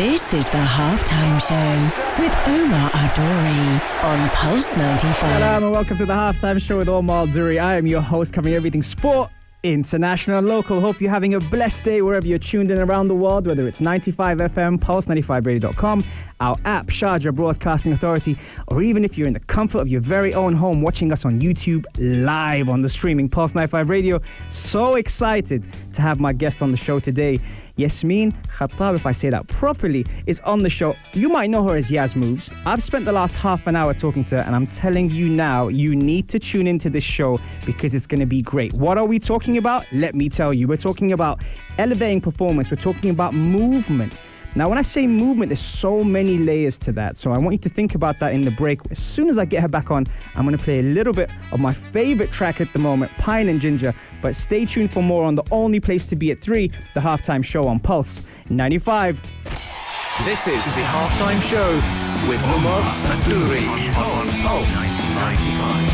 This is the Halftime Show with Omar Adori on Pulse 95. Hello and welcome to the Halftime Show with Omar Adori. I am your host, covering everything sport, international and local. Hope you're having a blessed day wherever you're tuned in around the world, whether it's 95 FM, pulse95radio.com, our app, Sharjah Broadcasting Authority, or even if you're in the comfort of your very own home watching us on YouTube live on the streaming Pulse 95 Radio. So excited to have my guest on the show today. Yaz Khattab, if I say that properly, is on the show. You might know her as YaZ Moves. I've spent the last half an hour talking to her, and I'm telling you now, you need to tune into this show because it's going to be great. What are we talking about? Let me tell you. We're talking about elevating performance. We're talking about movement. Now, when I say movement, there's so many layers to that. So I want you to think about that in the break. As soon as I get her back on, I'm going to play a little bit of my favorite track at the moment, Pine and Ginger. But stay tuned for more on the only place to be at 3, the Halftime Show on Pulse 95. This is the Halftime Show with Omar Adori on Pulse 95.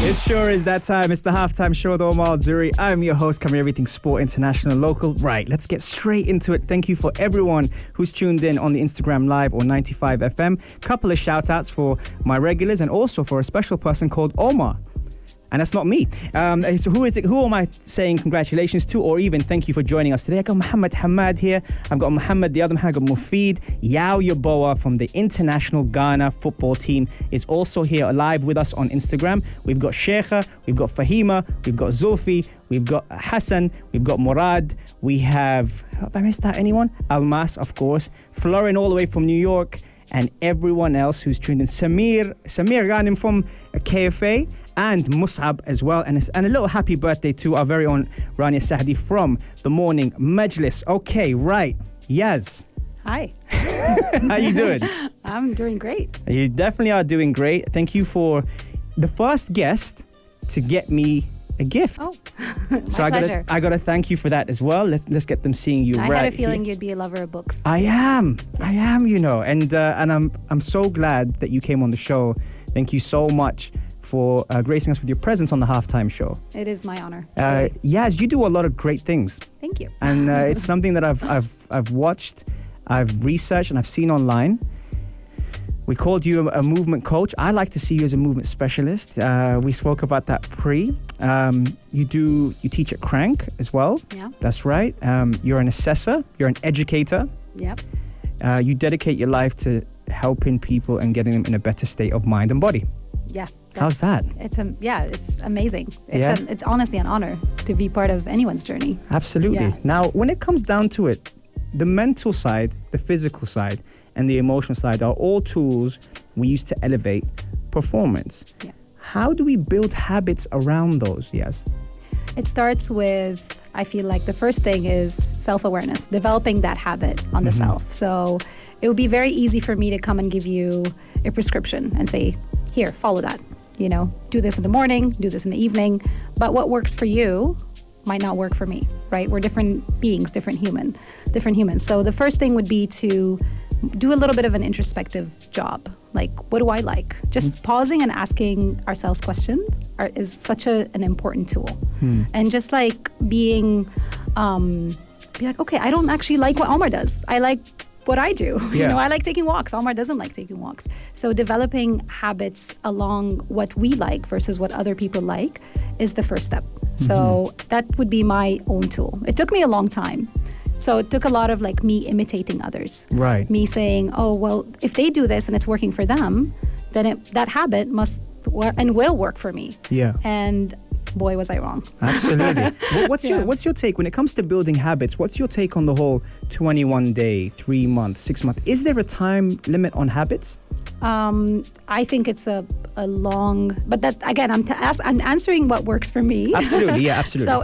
It sure is that time. It's the Halftime Show with Omar Adori. I'm your host, covering everything sport, international, local. Right, let's get straight into it. Thank you for everyone who's tuned in on the Instagram Live or 95 FM. Couple of shout outs for my regulars and also for a special person called Omar. And that's not me. So who is it? Who am I saying congratulations to, or even thank you for joining us today? I got Muhammad Hamad here. I've got Muhammad, the other hand, I've got Mufid. Yao Yaboa from the international Ghana football team is also here live with us on Instagram. We've got Sheikha, we've got Fahima, we've got Zulfi, we've got Hassan, we've got Murad, we have I missed out anyone? Almas, of course. Florin all the way from New York, and everyone else who's tuned in. Samir Ghanim from KFA. And Mus'ab as well, and a little happy birthday to our very own Rania Sahdi from the Morning Majlis. Okay, right, Yaz. Hi. How you doing? I'm doing great. You definitely are doing great. Thank you for the first guest to get me a gift. Oh, so pleasure. I gotta thank you for that as well. Let's get them seeing you. I right had a feeling here. you'd be a lover of books. I am, you know, and I'm so glad that you came on the show. Thank you so much for gracing us with your presence on the Halftime Show. It is my honor. Yaz, you do a lot of great things. Thank you. And it's something that I've watched, I've researched, and I've seen online. We called you a movement coach. I like to see you as a movement specialist. We spoke about that pre. You teach at Crank as well. Yeah. That's right. You're an assessor. You're an educator. Yep. You dedicate your life to helping people and getting them in a better state of mind and body. Yeah. How's that? It's amazing. Yeah? It's honestly an honor to be part of anyone's journey. Absolutely. Yeah. Now, when it comes down to it, the mental side, the physical side, and the emotional side are all tools we use to elevate performance. Yeah. How do we build habits around those? Yes. It starts with, I feel like the first thing is self-awareness, developing that habit on the self. So it would be very easy for me to come and give you a prescription and say, here, follow that. You know, do this in the morning, do this in the evening. But what works for you might not work for me, right? We're different beings, different humans. So the first thing would be to do a little bit of an introspective job. Like, what do I like? Just pausing and asking ourselves questions is such an important tool. And just like be like, okay, I don't actually like what Omar does. I like what I do. Yeah. You know, I like taking walks. Omar doesn't like taking walks. So developing habits along what we like versus what other people like is the first step. So that would be my own tool. It took me a long time. So it took a lot of like me imitating others. Right. Me saying, oh, well, if they do this and it's working for them, then that habit must and will work for me. Yeah. And boy, was I wrong. Absolutely. What's your take when it comes to building habits? What's your take on the whole 21-day, 3 month, 6 month? Is there a time limit on habits? I think it's a long, but that again, I'm answering what works for me. Absolutely, yeah, absolutely. So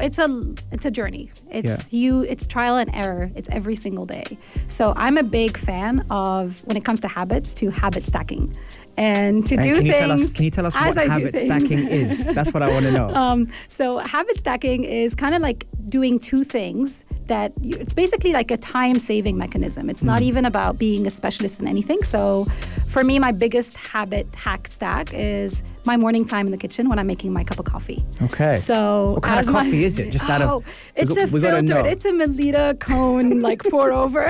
it's a journey. It's trial and error. It's every single day. So I'm a big fan of, when it comes to habits, to habit stacking. And do things. Can you tell us what habit stacking is? That's what I want to know. So habit stacking is kind of like doing two things that it's basically like a time-saving mechanism. It's not even about being a specialist in anything. So for me, my biggest habit hack stack is my morning time in the kitchen when I'm making my cup of coffee. Okay. So what kind of coffee is it? Just out of... It's a filtered. It's a Melita cone, like pour over.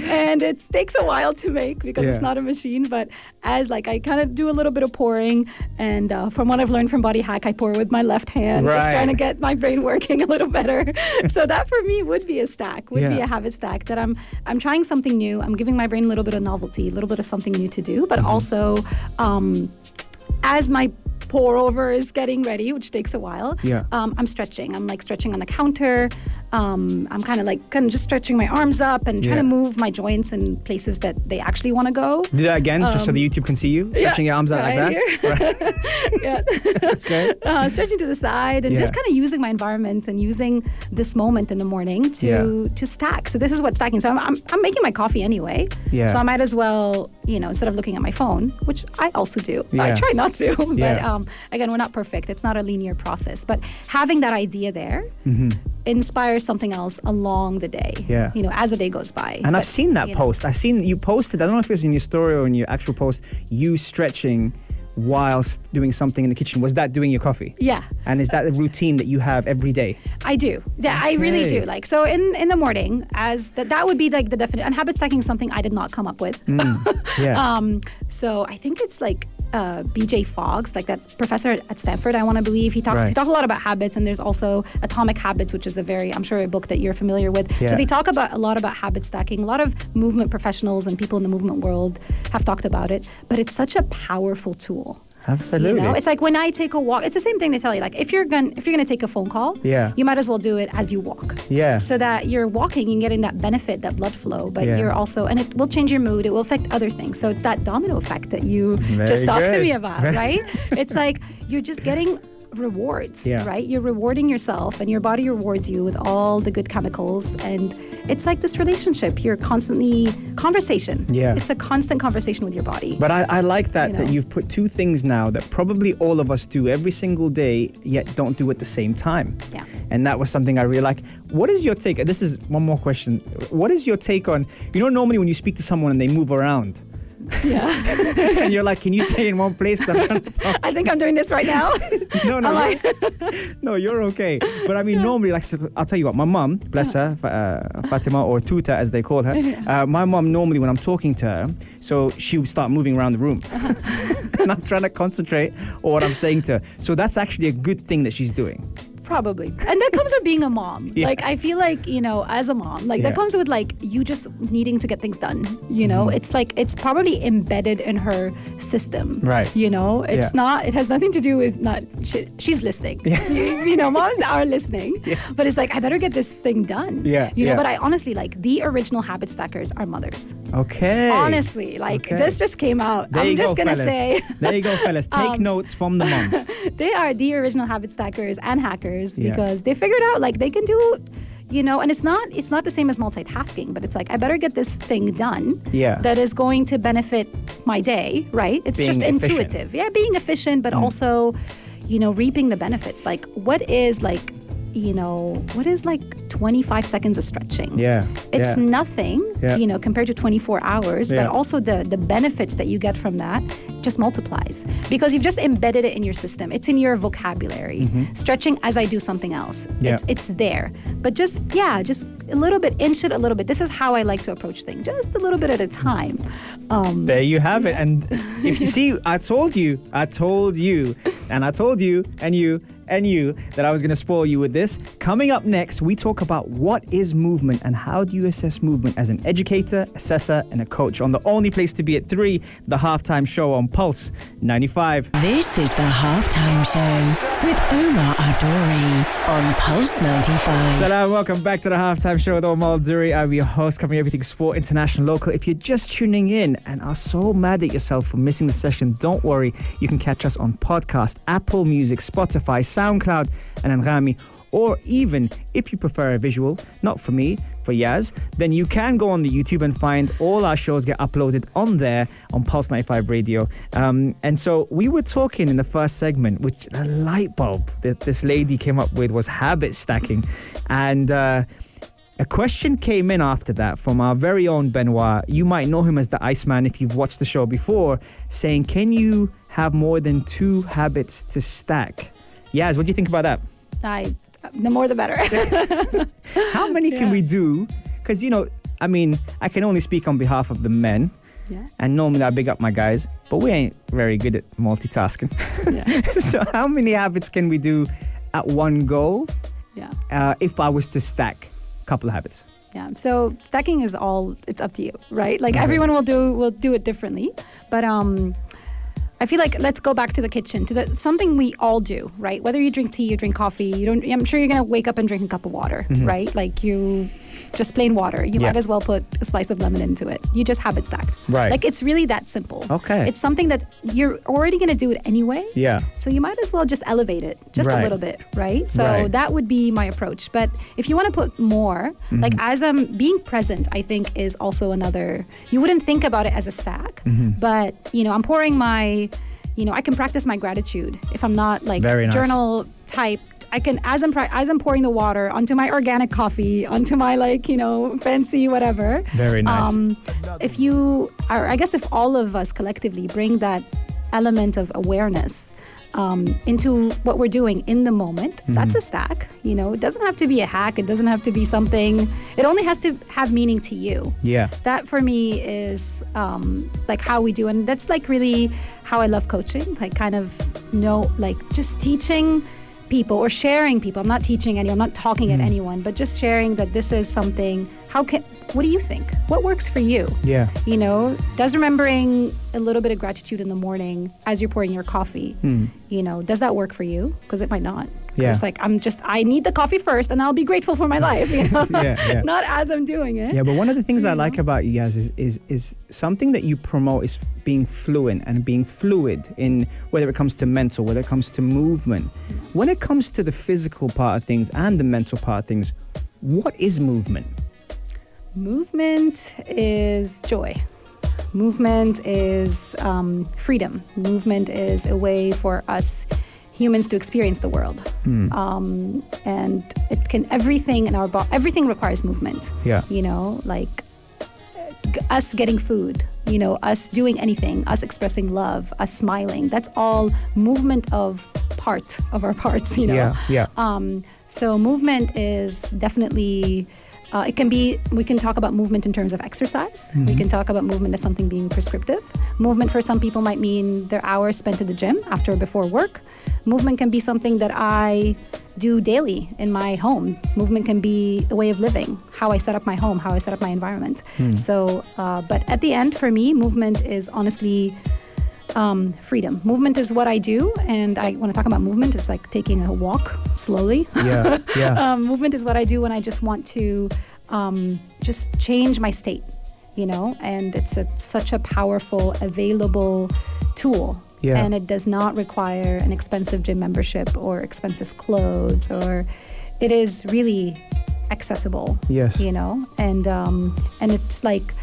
And it takes a while to make because it's not a machine. But as like I kind of do a little bit of pouring, and from what I've learned from Body Hack, I pour with my left hand, just trying to get my brain working a little better. So that for me would be a stack, would be a habit stack that I'm trying something new. I'm giving my brain a little bit of novelty, a little bit of something new to do, but also as my pour over is getting ready, which takes a while. I'm stretching. I'm like stretching on the counter. I'm kind of just stretching my arms up and trying to move my joints in places that they actually want to go. Do that again, just so the YouTube can see you stretching your arms out like that. Right. Stretching to the side and just kind of using my environment and using this moment in the morning to stack. So this is what stacking. So I'm making my coffee anyway. So I might as well, instead of looking at my phone, which I also do. I try not to, but again, we're not perfect. It's not a linear process. But having that idea there inspires something else along the day, as the day goes by. And I've seen that post. I've seen you posted, I don't know if it was in your story or in your actual post, you stretching whilst doing something in the kitchen. Was that doing your coffee? Yeah. And is that a routine that you have every day? I do. Yeah, I really do. Like, so in the morning, as that would be like the definite, and habit stacking is something I did not come up with. So I think it's like BJ Fogg's, like that's professor at Stanford, I want to believe. He talked a lot about habits, and there's also Atomic Habits, which is I'm sure a book that you're familiar with. So they talk a lot about habit stacking. A lot of movement professionals and people in the movement world have talked about it, but it's such a powerful tool. Absolutely. It's like when I take a walk, it's the same thing they tell you. Like if you're gonna take a phone call, you might as well do it as you walk. So that you're walking and getting that benefit, that blood flow, but you're also, and it will change your mood, it will affect other things. So it's that domino effect that you just talked to me about, right? It's like you're just getting rewards, right? You're rewarding yourself and your body rewards you with all the good chemicals, and it's like this relationship. You're constantly conversation. It's a constant conversation with your body. But I like that you've put two things now that probably all of us do every single day, yet don't do at the same time. And that was something I really like. What is your take? This is one more question. What is your take on, normally when you speak to someone and they move around, and you're like, can you stay in one place? I think I'm doing this right now. No, no, you're okay. But I mean, normally, like, I'll tell you what, my mum, bless her, Fatima, or Tuta as they call her, my mum normally when I'm talking to her, so she would start moving around the room. And I'm trying to concentrate on what I'm saying to her. So that's actually a good thing that she's doing. Probably. And that comes with being a mom. Like, I feel like, as a mom, like that comes with like you just needing to get things done. It's like, it's probably embedded in her system. Right. It's not, it has nothing to do with she's listening. Moms are listening. But it's like, I better get this thing done. But I honestly, like, the original habit stackers are mothers. Okay. Honestly, like, this just came out. There I'm just going to say. There you go, fellas. Take notes from the moms. They are the original habit stackers and hackers. Because they figured out like they can do, and it's not the same as multitasking, but it's like I better get this thing done that is going to benefit my day, right? It's being just intuitive. Being efficient, but also, reaping the benefits. Like what is like 25 seconds of stretching. It's nothing, compared to 24 hours, but also the benefits that you get from that just multiplies because you've just embedded it in your system. It's in your vocabulary. Stretching as I do something else. It's there. But just a little bit, inch it a little bit. This is how I like to approach things, just a little bit at a time. There you have it. And if you see, I told you, and I told you, and you that I was going to spoil you with this. Coming up next, we talk about what is movement and how do you assess movement as an educator, assessor, and a coach on the only place to be at 3, the Halftime Show on Pulse 95. This is the Halftime Show with Omar Adori on Pulse 95. Salam, welcome back to the Halftime Show with Omar Adori. I'm your host, covering everything sport, international, local. If you're just tuning in and are so mad at yourself for missing the session, don't worry. You can catch us on podcast, Apple Music, Spotify, SoundCloud, and Anghami. Or even, if you prefer a visual, not for me, for Yaz, then you can go on the YouTube and find all our shows get uploaded on there on Pulse 95 Radio. And so we were talking in the first segment, which the light bulb that this lady came up with was habit stacking. And A question came in after that from our very own Benoit. You might know him as the Iceman if you've watched the show before, saying, can you have more than 2 habits to stack? Yaz, what do you think about that? The more the better. How many can we do? Because, I can only speak on behalf of the men. Yeah. And normally I big up my guys, but we ain't very good at multitasking. Yeah. So how many habits can we do at one go? Yeah. If I was to stack a couple of habits? Yeah. So stacking is it's up to you, right? Like everyone will do it differently. But I feel like let's go back to the kitchen, something we all do, right? Whether you drink tea, you drink coffee, I'm sure you're going to wake up and drink a cup of water, right? Like just plain water. You might as well put a slice of lemon into it. You just habit stacked. Right. Like it's really that simple. Okay. It's something that you're already going to do it anyway. Yeah. So you might as well just elevate it just a little bit, right? So that would be my approach. But if you want to put more, like as I'm being present, I think is also another, you wouldn't think about it as a stack, but I'm pouring my, I can practice my gratitude if I'm not like journal type. I can, as I'm pouring the water onto my organic coffee, onto my fancy whatever. Very nice. If all of us collectively bring that element of awareness into what we're doing in the moment, that's a stack. It doesn't have to be a hack. It doesn't have to be something. It only has to have meaning to you. Yeah. That for me is like how we do, and that's like really how I love coaching. Like kind of just teaching people or sharing people. I'm not teaching anyone, I'm not talking at anyone, but just sharing that this is something. What do you think? What works for you? Yeah. Does remembering a little bit of gratitude in the morning as you're pouring your coffee, does that work for you? Because it might not. Yeah. It's like, I need the coffee first and I'll be grateful for my life, yeah. Not as I'm doing it. Yeah, but one of the things I like about you guys is something that you promote is being fluent and being fluid in whether it comes to mental, whether it comes to movement. When it comes to the physical part of things and the mental part of things, what is movement? Movement is joy. Movement is freedom. Movement is a way for us humans to experience the world. And it can everything in our body. Everything requires movement. Yeah. Like us getting food. Us doing anything. Us expressing love. Us smiling. That's all movement of our parts. Yeah. Yeah. So movement is definitely. We can talk about movement in terms of exercise. We can talk about movement as something being prescriptive. Movement for some people might mean their hours spent at the gym after or before work. Movement can be something that I do daily in my home. Movement can be a way of living, how I set up my home, how I set up my environment. So, but at the end, for me, movement is honestly freedom. Movement is what I do, and when I talk about movement, it's like taking a walk slowly. Yeah, yeah. Movement is what I do when I just want to just change my state, and it's such a powerful, available tool. Yeah. And it does not require an expensive gym membership or expensive clothes, or it is really accessible. Yes. And it's like,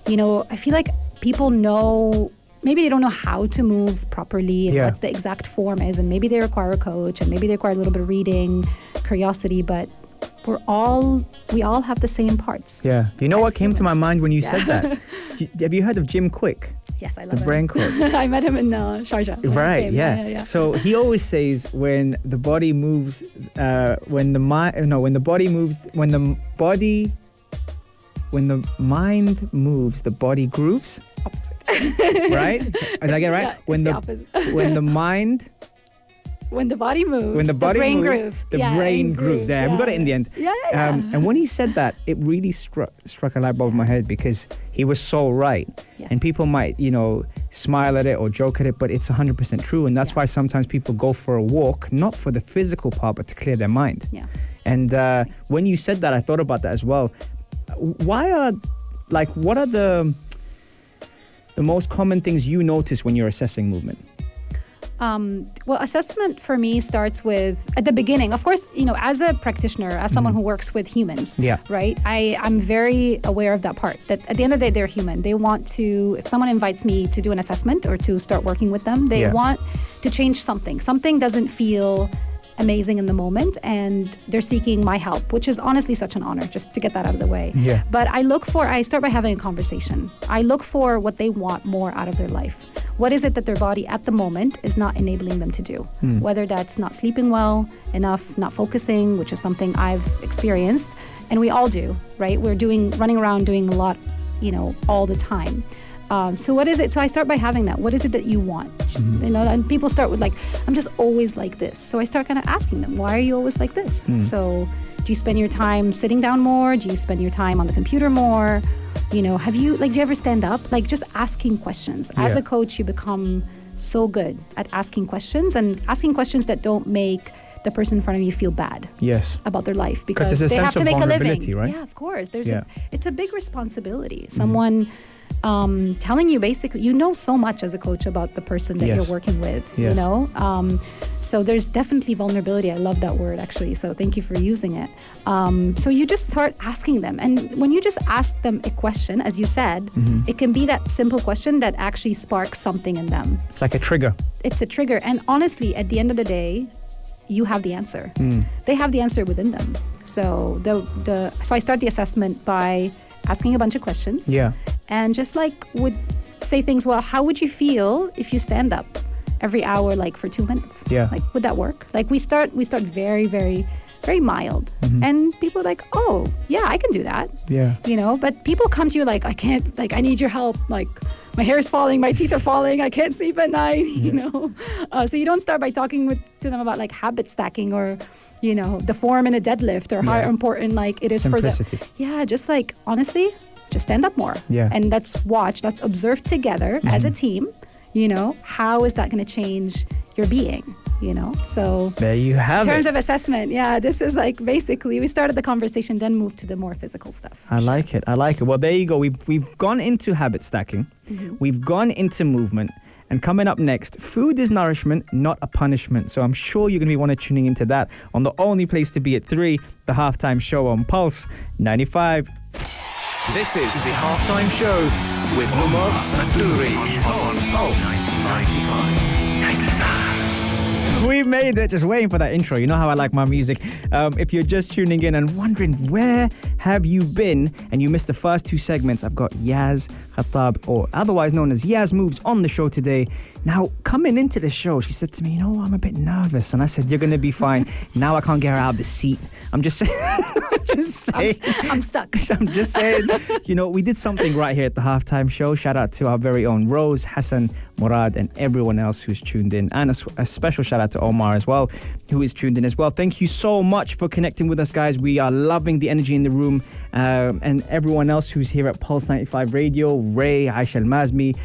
I feel like people know. Maybe they don't know how to move properly and what the exact form is, and maybe they require a coach, and maybe they require a little bit of reading, curiosity, but we all have the same parts. Yeah. What came to my mind when you said that? Have you heard of Jim Quick? Yes, I love him. The brain coach. I met him in Sharjah. Right, yeah. So he always says when the body moves, when the mind moves, the body grooves. Opposite. Right? Did I get it right? When the body moves, the brain grooves. The brain grooves. Yeah, we got it in the end. Yeah. And when he said that, it really struck a light bulb in my head, because he was so right. Yes. And people might, smile at it or joke at it, but it's 100% true. And that's why sometimes people go for a walk, not for the physical part, but to clear their mind. Yeah. And when you said that, I thought about that as well. What are the most common things you notice when you're assessing movement? Well, assessment for me starts with, at the beginning, of course, as a practitioner, as someone who works with humans, right? I'm very aware of that part, that at the end of the day, they're human. They want to, if someone invites me to do an assessment or to start working with them, they want to change something. Something doesn't feel amazing in the moment, and they're seeking my help, which is honestly such an honor, just to get that out of the way. Yeah. But I start by having a conversation. I look for what they want more out of their life. What is it that their body at the moment is not enabling them to do? Whether that's not sleeping well enough, not focusing, which is something I've experienced, and we all do, right? We're running around doing a lot, all the time. So what is it? So I start by having that. What is it that you want? And people start with I'm just always like this. So I start kind of asking them, why are you always like this? So do you spend your time sitting down more? Do you spend your time on the computer more? Do you ever stand up? Just asking questions. As a coach, you become so good at asking questions, and asking questions that don't make the person in front of you feel bad about their life, because it's a they sense have to of make a living. vulnerability, right? Yeah, of course. It's a big responsibility. Someone telling you basically, so much as a coach about the person that you're working with, so there's definitely vulnerability. I love that word, actually, so thank you for using it. So you just start asking them, and when you just ask them a question, as you said, it can be that simple question that actually sparks something in them. It's like a trigger. It's a trigger, and honestly, at the end of the day, you have the answer. They have the answer within them. So so I start the assessment by asking a bunch of questions. Yeah. And just would say things, well, how would you feel if you stand up every hour for 2 minutes? Yeah. Would that work? We start very, very, very mild. And people are oh, yeah, I can do that. Yeah. But people come to you I can't, I need your help. My hair is falling, my teeth are falling, I can't sleep at night, So you don't start by talking to them about habit stacking or, the form in a deadlift, or how important it is simplicity. for them. Yeah, just honestly, just stand up more. Yeah. And let's observe together as a team, how is that going to change your being? So there you have it. In terms of assessment, this is basically we started the conversation, then moved to the more physical stuff. I like it. Well, there you go. We've gone into habit stacking. We've gone into movement. And coming up next, food is nourishment, not a punishment. So I'm sure you're going to be want to tuning into that on the only place to be at 3, the Halftime Show on Pulse 95. This is the Halftime Show with Omar and Duri on Pulse 95. We made it, just waiting for that intro. You know how I like my music. If you're just tuning in and wondering where have you been and you missed the first 2 segments, I've got Yaz Khattab, or otherwise known as YaZ Moves, on the show today. Now, coming into the show, she said to me, I'm a bit nervous. And I said, you're going to be fine. Now I can't get her out of the seat. I'm just saying. I'm stuck. I'm just saying, we did something right here at the Halftime Show. Shout out to our very own Rose, Hassan, Murad, and everyone else who's tuned in. And a special shout out to Omar as well, who is tuned in as well. Thank you so much for connecting with us, guys. We are loving the energy in the room. And everyone else who's here at Pulse 95 Radio, Ray, Aisha Al-Mazmi,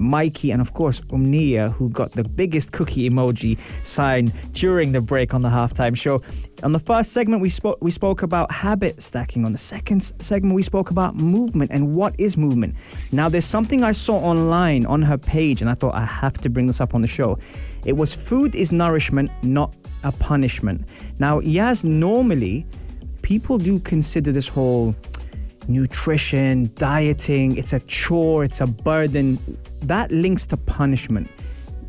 Mikey, and of course Umnia, who got the biggest cookie emoji sign during the break on the Halftime Show. On the first segment, we spoke about habit stacking. On the second segment, we spoke about movement and what is movement. Now, there's something I saw online on her page, and I thought I have to bring this up on the show. It was food is nourishment, not a punishment. Now, Yaz, normally people do consider this whole nutrition, dieting, it's a chore, it's a burden. That links to punishment.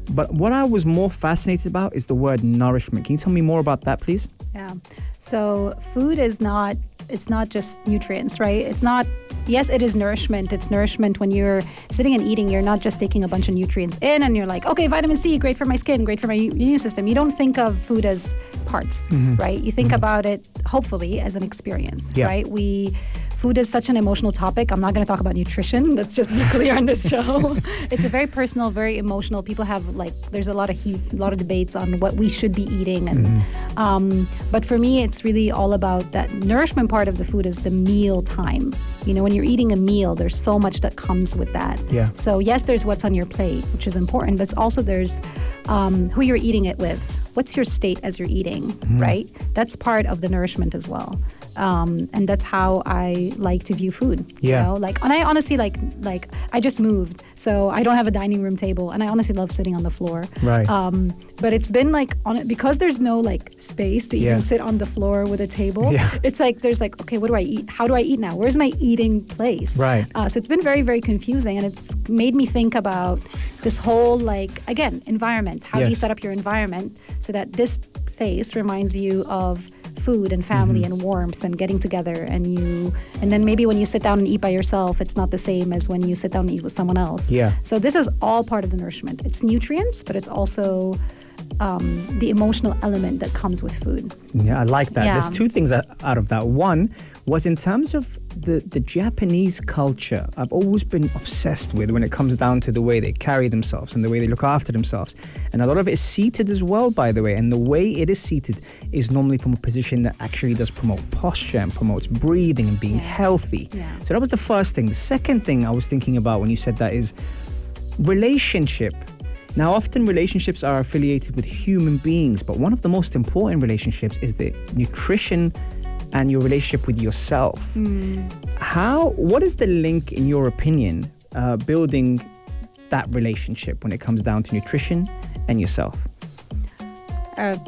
But what I was more fascinated about is the word nourishment. Can you tell me more about that, please? Yeah. So food is not, it's not just nutrients, right? It's not, yes, it is nourishment. It's nourishment when you're sitting and eating. You're not just taking a bunch of nutrients in and you're like, okay, vitamin C, great for my skin, great for my immune system. You don't think of food as parts, right? You think about it, hopefully, as an experience, right? Food is such an emotional topic. I'm not going to talk about nutrition. Let's just be clear on this show. It's a very personal, very emotional. People have there's a lot of heat, a lot of debates on what we should be eating. And but for me, it's really all about that nourishment part of the food is the meal time. When you're eating a meal, there's so much that comes with that. Yeah. So yes, there's what's on your plate, which is important, but also there's who you're eating it with. What's your state as you're eating, right? That's part of the nourishment as well. And that's how I like to view food. Yeah. And I honestly like I just moved, so I don't have a dining room table, and I honestly love sitting on the floor. Right. But it's been because there's no space to even sit on the floor with a table. Yeah. It's there's okay, what do I eat? How do I eat now? Where's my eating place? Right. So it's been very, very confusing, and it's made me think about this whole again, environment. How do you set up your environment so that this place reminds you of food and family and warmth and getting together, and then maybe when you sit down and eat by yourself, it's not the same as when you sit down and eat with someone else. Yeah. So this is all part of the nourishment. It's nutrients, but it's also the emotional element that comes with food. Yeah, I like that. Yeah. There's two things out of that. One was in terms of the Japanese culture. I've always been obsessed with when it comes down to the way they carry themselves and the way they look after themselves. And a lot of it is seated as well, by the way. And the way it is seated is normally from a position that actually does promote posture and promotes breathing and being healthy. Yeah. So that was the first thing. The second thing I was thinking about when you said that is relationship. Now, often relationships are affiliated with human beings, but one of the most important relationships is the nutrition and your relationship with yourself. What is the link, in your opinion, building that relationship when it comes down to nutrition and yourself?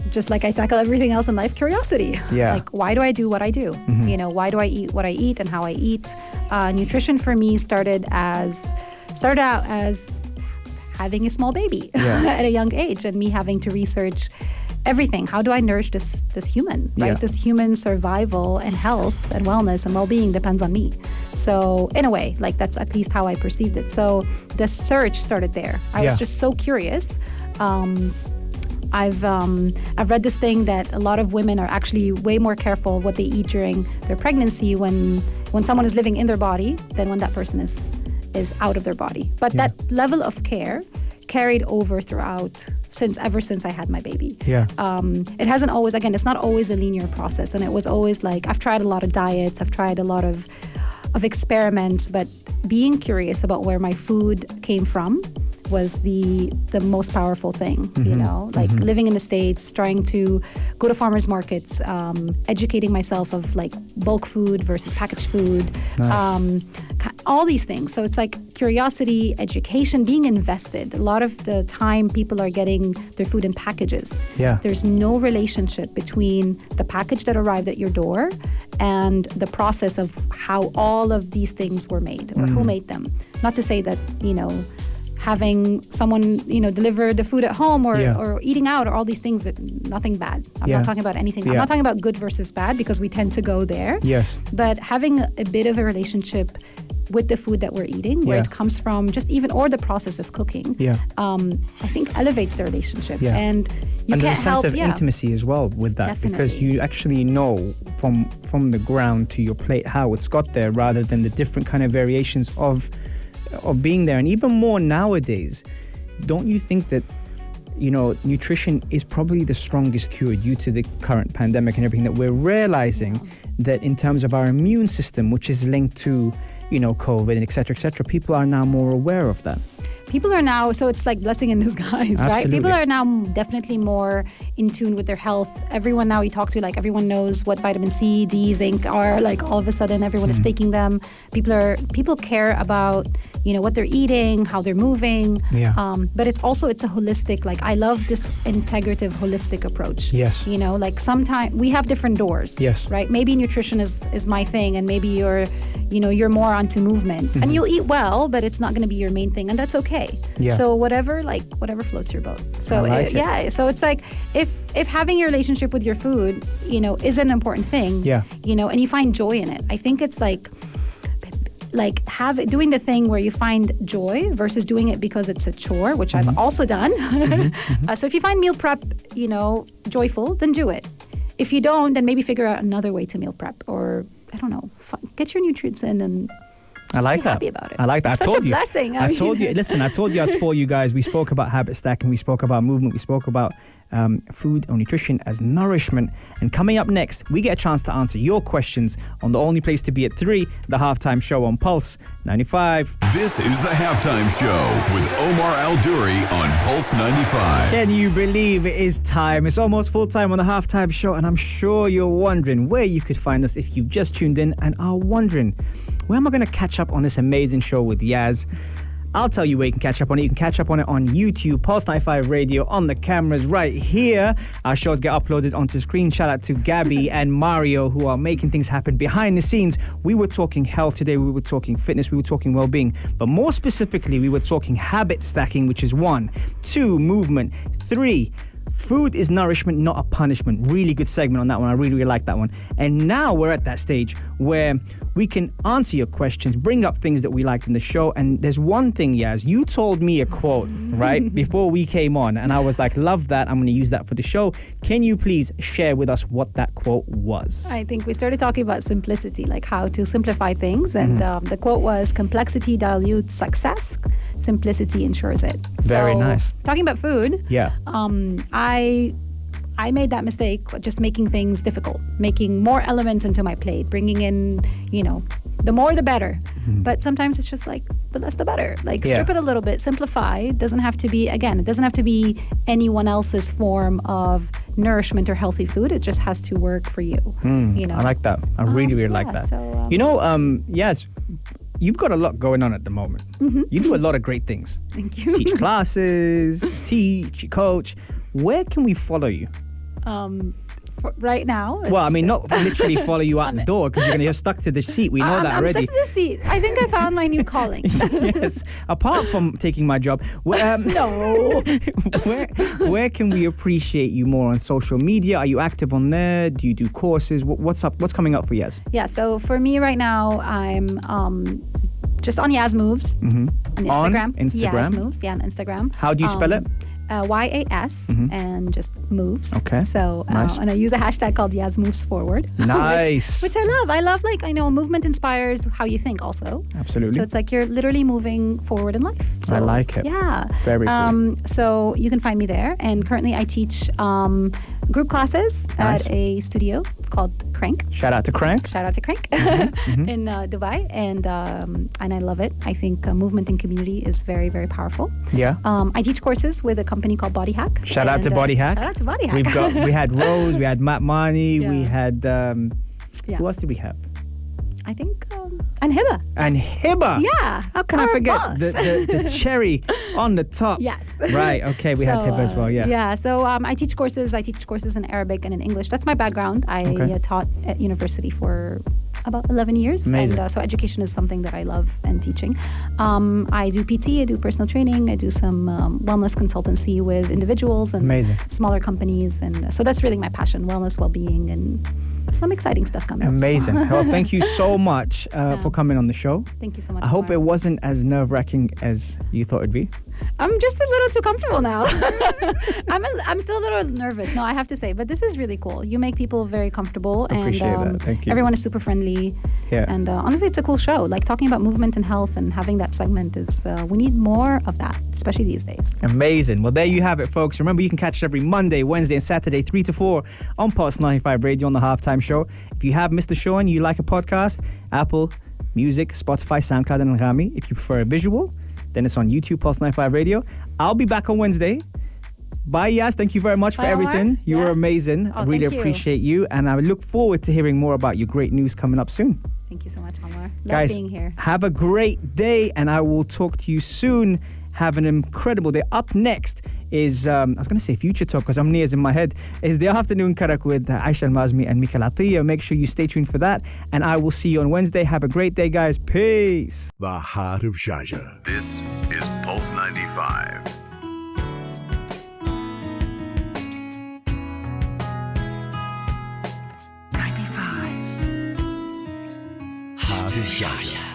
Just like I tackle everything else in life, curiosity. Yeah. Like, why do I do what I do? Why do I eat what I eat and how I eat? Nutrition for me started out as having a small baby at a young age, and me having to research everything. How do I nourish this human, right? Yeah. This human survival and health and wellness and well-being depends on me. So in a way, like, that's at least how I perceived it. So the search started there. I was just so curious. I've read this thing that a lot of women are actually way more careful of what they eat during their pregnancy when someone is living in their body than when that person is out of their body. But that level of care carried over throughout ever since I had my baby. Yeah. It hasn't always, again, it's not always a linear process, and it was always like, I've tried a lot of diets, I've tried a lot of experiments, but being curious about where my food came from was the most powerful thing, like living in the States, trying to go to farmers markets, educating myself of like bulk food versus packaged food, all these things. So it's like curiosity, education, being invested. A lot of the time people are getting their food in packages. Yeah. There's no relationship between the package that arrived at your door and the process of how all of these things were made or who made them. Not to say that, having someone, deliver the food at home or eating out or all these things, nothing bad. I'm not talking about anything. I'm not talking about good versus bad, because we tend to go there. Yes. But having a bit of a relationship with the food that we're eating, where it comes from, or the process of cooking, I think elevates the relationship. Yeah. And you and can't there's a sense help, of intimacy as well with that, because you actually know from the ground to your plate how it's got there, rather than the different kind of variations of being there. And even more nowadays, don't you think that nutrition is probably the strongest cure due to the current pandemic and everything, that we're realizing that in terms of our immune system, which is linked to COVID and et cetera, people are now more aware of that? People are now, so it's like blessing in disguise, right? Absolutely. People are now definitely more in tune with their health. Everyone now you talk to, like, everyone knows what vitamin C, D, zinc are. Like, all of a sudden, everyone is taking them. People care about, what they're eating, how they're moving. Yeah. But it's a holistic, like, I love this integrative, holistic approach. Yes. Like, sometimes we have different doors. Yes. Right? Maybe nutrition is my thing, and maybe you're more onto movement. And you'll eat well, but it's not going to be your main thing, and that's okay. Yeah. So whatever floats your boat. So so it's like if having your relationship with your food, is an important thing. Yeah. And you find joy in it. I think it's like doing the thing where you find joy versus doing it because it's a chore, which I've also done. So if you find meal prep, joyful, then do it. If you don't, then maybe figure out another way to meal prep, or I don't know, get your nutrients in and I like be that. happy about it. I like that. It's I such told a you. blessing. I told you. Listen, I told you I'd spoil you guys. We spoke about habit stacking. We spoke about movement. We spoke about food or nutrition as nourishment. And coming up next, we get a chance to answer your questions on the only place to be at 3, the halftime show on Pulse 95. This is the halftime show with Omar Al-Duri on Pulse 95. Can you believe it is time? It's almost full time on the halftime show, and I'm sure you're wondering where you could find us if you've just tuned in and are wondering, where am I going to catch up on this amazing show with Yaz? I'll tell you where you can catch up on it. You can catch up on it on YouTube, Pulse 95 Radio, on the cameras right here. Our shows get uploaded onto the screen. Shout out to Gabby and Mario, who are making things happen behind the scenes. We were talking health today. We were talking fitness. We were talking well-being. But more specifically, we were talking habit stacking, which is 1. 2, movement. 3, Food is nourishment, not a punishment. Really good segment on that one. I really, really like that one. And now we're at that stage where we can answer your questions, bring up things that we liked in the show. And there's one thing, Yaz, you told me a quote, right, before we came on. And I was like, love that. I'm going to use that for the show. Can you please share with us what that quote was? I think we started talking about simplicity, like how to simplify things. And the quote was, complexity dilutes success, simplicity ensures it. Very so, nice. Talking about food, Yeah. I made that mistake, just making things difficult, making more elements into my plate, bringing in, the more the better. But sometimes it's just like, the less the better. Like, strip it a little bit, simplify. It doesn't have to be anyone else's form of nourishment or healthy food. It just has to work for you. I like that. I really, really like that. So, Yaz, you've got a lot going on at the moment. You do a lot of great things. Thank you. Teach classes, you coach. Where can we follow you? Right now. Not literally follow you out the door because you're going to get stuck to the seat. We know that already. I'm stuck to the seat. I think I found my new calling. Yes. Apart from taking my job, no. Where can we appreciate you more on social media? Are you active on there? Do you do courses? What's up? What's coming up for Yaz? Yeah. So for me right now, I'm just on YaZ Moves on Instagram. On Instagram. YaZ Moves. Yeah, on Instagram. How do you spell it? YAS and just moves. Okay. So Nice. and I use a hashtag called YaZ Moves Forward. Nice. which I love. I love movement inspires how you think also. Absolutely. So it's like you're literally moving forward in life. So, I like it. Yeah. Very cool. So you can find me there, and currently I teach group classes Nice. at a studio called Crank. Shout out to Crank. Shout out to Crank in Dubai, and I love it. I think movement in community is very, very powerful. Yeah. I teach courses with a company called Body Hack. Shout out to Body Hack. Shout out to Body Hack. We had Rose, we had Matt Marnie, we Yeah. had Yeah. who else did we have? I think and Hiba. And Hiba. Yeah. How can I Our forget boss. the cherry on the top? Yes. Right. Okay. We had Hiba as well. Yeah. Yeah. So I teach courses. I teach courses in Arabic and in English. That's my background. I taught at university for about 11 years. Amazing. And so education is something that I love, and teaching. I do PT. I do personal training. I do some wellness consultancy with individuals and Amazing. smaller companies. And so that's really my passion: wellness, well-being, and some exciting stuff coming up. Amazing. Well, thank you so much for coming on the show. Thank you so much. I hope Omar. it wasn't as nerve-wracking as you thought it'd be. I'm just a little too comfortable now. I'm still a little nervous. No, I have to say, but this is really cool. You make people very comfortable, Appreciate and that. Thank you. everyone is super friendly. Yeah. And honestly, it's a cool show. Like talking about movement and health and having that segment is we need more of that, especially these days. Amazing. Well, there you have it, folks. Remember, you can catch it every Monday, Wednesday, and Saturday, 3 to 4 on Pulse 95 Radio on the Halftime Show. If you have missed the show and you like a podcast, Apple Music, Spotify, SoundCloud, and Rami. If you prefer a visual, then it's on YouTube, Pulse 95 Radio. I'll be back on Wednesday. Bye, Yaz. Thank you very much for Bye, Omar. everything. You were Yeah. amazing. I Oh, really thank you. appreciate you. And I look forward to hearing more about your great news coming up soon. Thank you so much, Omar. Love Guys, being here. have a great day, and I will talk to you soon. Have an incredible day. Up next is, I was going to say Future Talk because Amniya's in my head, is the Afternoon Karak with Aisha Al-Mazmi and Mikael Atiyah. Make sure you stay tuned for that, and I will see you on Wednesday. Have a great day, guys. Peace. The heart of Sharjah. This is Pulse 95. Heart of Sharjah.